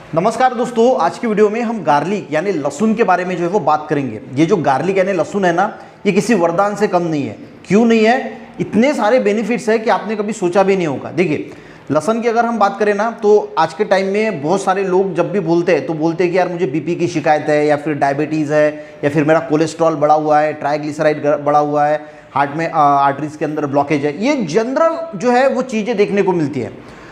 नमस्कार दोस्तों, आज की वीडियो में हम गार्लिक यानी लहसुन के बारे में जो है वो बात करेंगे। ये जो गार्लिक यानी लहसुन है ना, ये किसी वरदान से कम नहीं है। क्यों नहीं है? इतने सारे बेनिफिट्स है कि आपने कभी सोचा भी नहीं होगा। देखिए, लहसुन की अगर हम बात करें ना, तो आज के टाइम में बहुत सारे लोग जब भी बोलते हैं तो बोलते हैं कि यार मुझे बीपी की शिकायत है, या फिर डायबिटीज़ है, या फिर मेरा कोलेस्ट्रॉल बढ़ा हुआ है, ट्राइग्लिसराइड बढ़ा हुआ है, हार्ट में आर्टरीज के अंदर ब्लॉकेज है। ये जनरल जो है वो चीज़ें देखने को मिलती है।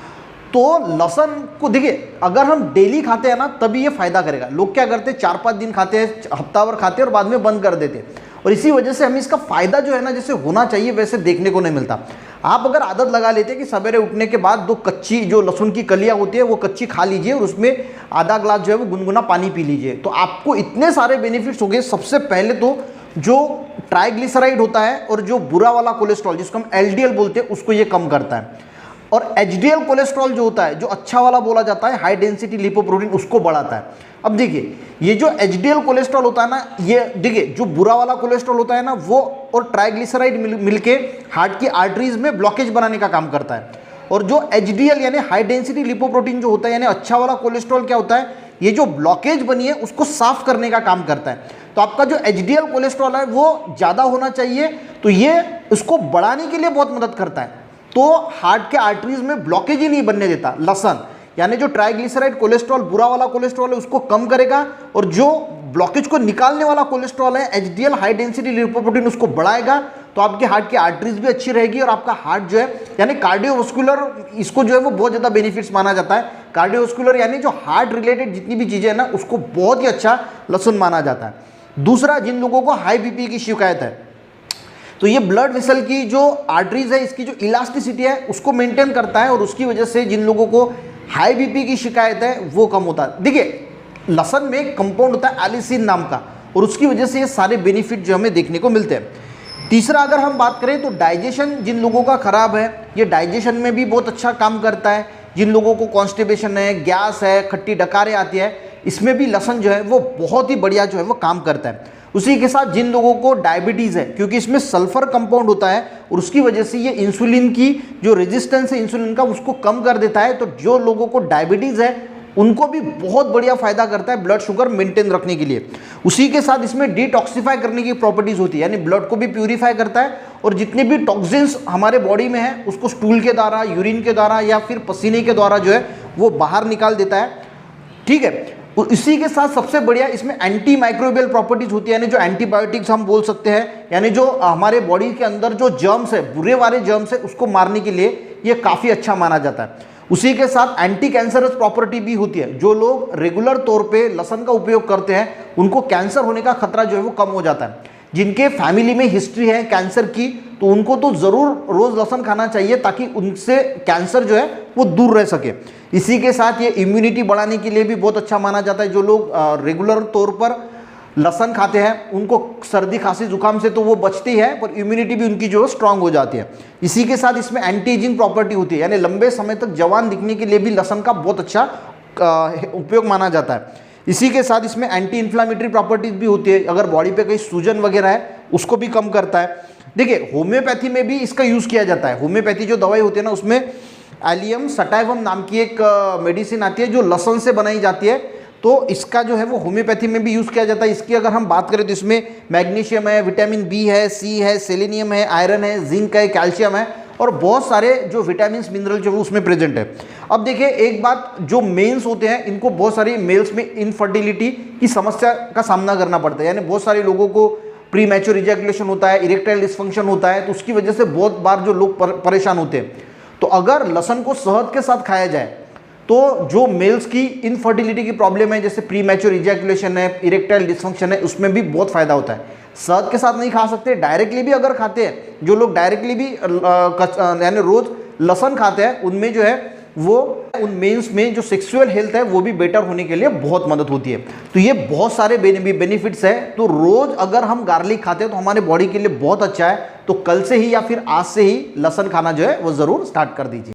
तो लहसुन को देखिए, अगर हम डेली खाते हैं ना तभी ये फायदा करेगा। लोग क्या करते हैं, 4-5 दिन खाते हैं, हफ्ता भर खाते हैं और बाद में बंद कर देते हैं, और इसी वजह से हमें इसका फायदा जो है ना, जैसे होना चाहिए वैसे देखने को नहीं मिलता। आप अगर आदत लगा लेते हैं कि सवेरे उठने के बाद 2 कच्ची जो लहसुन की कलियां होती है वो कच्ची खा लीजिए और उसमें आधा ग्लास जो है वो गुनगुना पानी पी लीजिए, तो आपको इतने सारे बेनिफिट्स हो गए। सबसे पहले तो जो ट्राइग्लिसराइड होता है और जो बुरा वाला कोलेस्ट्रॉल जिसको हम एलडीएल बोलते हैं, उसको ये कम करता है। और एचडीएल कोलेस्ट्रॉल जो होता है, जो अच्छा वाला बोला जाता है, हाई डेंसिटी लिपोप्रोटीन, उसको बढ़ाता है। अब देखिए, ये जो एचडीएल कोलेस्ट्रॉल होता है ना, ये देखिए जो बुरा वाला कोलेस्ट्रॉल होता है ना, वो और ट्राइग्लिसराइड मिलके हार्ट की आर्टरीज में ब्लॉकेज बनाने का काम करता है। और जो एचडीएल यानी हाई डेंसिटी लिपोप्रोटीन जो होता है, यानी अच्छा वाला कोलेस्ट्रॉल क्या होता है, ये जो ब्लॉकेज बनी है उसको साफ करने का काम करता है। तो आपका जो एचडीएल कोलेस्ट्रॉल है वो ज़्यादा होना चाहिए, तो ये उसको बढ़ाने के लिए बहुत मदद करता है। तो हार्ट के आर्टरीज में ब्लॉकेज ही नहीं बनने देता लहसुन, यानी जो ट्राइग्लिसराइड कोलेस्ट्रॉल बुरा वाला कोलेस्ट्रॉल है उसको कम करेगा, और जो ब्लॉकेज को निकालने वाला कोलेस्ट्रॉल है एचडीएल हाई डेंसिटी लिपोप्रोटीन, उसको बढ़ाएगा। तो आपके हार्ट की आर्टरीज भी अच्छी रहेगी, और आपका हार्ट जो है यानी कार्डियोवास्कुलर, इसको जो है वो बहुत ज़्यादा बेनिफिट्स माना जाता है। कार्डियोवास्कुलर यानी जो हार्ट रिलेटेड जितनी भी चीज़ें हैं ना, उसको बहुत ही अच्छा लहसुन माना जाता है। दूसरा, जिन लोगों को हाई बीपी की शिकायत है, तो ये ब्लड वेसल की जो आर्टरीज है, इसकी जो इलास्टिसिटी है उसको मेंटेन करता है, और उसकी वजह से जिन लोगों को हाई बीपी की शिकायत है वो कम होता है। देखिए, लहसुन में एक कंपाउंड होता है एलिसिन नाम का, और उसकी वजह से ये सारे बेनिफिट जो हमें देखने को मिलते हैं। तीसरा, अगर हम बात करें तो डाइजेशन जिन लोगों का खराब है, ये डाइजेशन में भी बहुत अच्छा काम करता है। जिन लोगों को कॉन्स्टिपेशन है, गैस है, खट्टी डकारें आती है, इसमें भी लहसुन जो है वो बहुत ही बढ़िया जो है वो काम करता है। उसी के साथ जिन लोगों को डायबिटीज़ है, क्योंकि इसमें सल्फर कंपाउंड होता है और उसकी वजह से ये इंसुलिन की जो रेजिस्टेंस है इंसुलिन का, उसको कम कर देता है। तो जो लोगों को डायबिटीज़ है उनको भी बहुत बढ़िया फायदा करता है ब्लड शुगर मेंटेन रखने के लिए। उसी के साथ इसमें डिटॉक्सिफाई करने की प्रॉपर्टीज होती है, यानी ब्लड को भी प्यूरिफाई करता है, और जितने भी टॉक्सिन्स हमारे बॉडी में है उसको स्टूल के द्वारा, यूरिन के द्वारा या फिर पसीने के द्वारा जो है वो बाहर निकाल देता है। ठीक है, इसी के साथ सबसे बढ़िया इसमें एंटी माइक्रोबियल प्रॉपर्टीज होती है, यानी जो एंटीबायोटिक्स हम बोल सकते हैं, यानी जो हमारे बॉडी के अंदर जो जर्म्स है, बुरे वाले जर्म्स है, उसको मारने के लिए ये काफ़ी अच्छा माना जाता है। उसी के साथ एंटी कैंसरस प्रॉपर्टी भी होती है। जो लोग रेगुलर तौर पे लहसुन का उपयोग करते हैं उनको कैंसर होने का खतरा जो है वो कम हो जाता है। जिनके फैमिली में हिस्ट्री है कैंसर की, तो उनको तो ज़रूर रोज़ लहसुन खाना चाहिए, ताकि उनसे कैंसर जो है वो दूर रह सके। इसी के साथ ये इम्यूनिटी बढ़ाने के लिए भी बहुत अच्छा माना जाता है। जो लोग रेगुलर तौर पर लहसुन खाते हैं उनको सर्दी खांसी जुकाम से तो वो बचती है, पर इम्यूनिटी भी उनकी जो है स्ट्रांग हो जाती है। इसी के साथ इसमें एंटी एजिंग प्रॉपर्टी होती है, यानी लंबे समय तक जवान दिखने के लिए भी लहसुन का बहुत अच्छा उपयोग माना जाता है। इसी के साथ इसमें एंटी इन्फ्लामेटरी प्रॉपर्टीज भी होती है, अगर बॉडी पे कहीं सूजन वगैरह है उसको भी कम करता है। देखिए, होम्योपैथी में भी इसका यूज़ किया जाता है। होम्योपैथी जो दवाई होती है ना, उसमें एलियम सटाइवम नाम की एक मेडिसिन आती है जो लहसुन से बनाई जाती है, तो इसका जो है वो होम्योपैथी में भी यूज़ किया जाता है। इसकी अगर हम बात करें तो इसमें मैग्नीशियम है, विटामिन बी है, सी है, सेलेनियम है, आयरन है, जिंक है, कैल्शियम है, और बहुत सारे जो विटामिन मिनरल जो है उसमें प्रेजेंट है। अब देखिए, एक बात, जो मेल्स होते हैं इनको बहुत सारी मेल्स में इनफर्टिलिटी की समस्या का सामना करना पड़ता है, यानी बहुत सारे लोगों को प्री मैच्योर इजैकुलेशन होता है, इरेक्टाइल डिस्फंक्शन होता है, तो उसकी वजह से बहुत बार जो लोग परेशान होते हैं। तो अगर लहसुन को शहद के साथ खाया जाए तो जो मेल्स की इनफर्टिलिटी की प्रॉब्लम है, जैसे प्री मैच्योर इजैकुलेशन है, इरेक्टाइल डिस्फंक्शन है, उसमें भी बहुत फायदा होता है। शहद के साथ नहीं खा सकते, डायरेक्टली भी अगर खाते हैं, जो लोग डायरेक्टली भी यानी रोज लहसुन खाते हैं, उनमें जो है वो उन मेंस में जो सेक्सुअल हेल्थ है वो भी बेटर होने के लिए बहुत मदद होती है। तो ये बहुत सारे बेनिफिट्स है। तो रोज अगर हम गार्लिक खाते हैं तो हमारे बॉडी के लिए बहुत अच्छा है। तो कल से ही या फिर आज से ही लहसुन खाना जो है वो ज़रूर स्टार्ट कर दीजिए।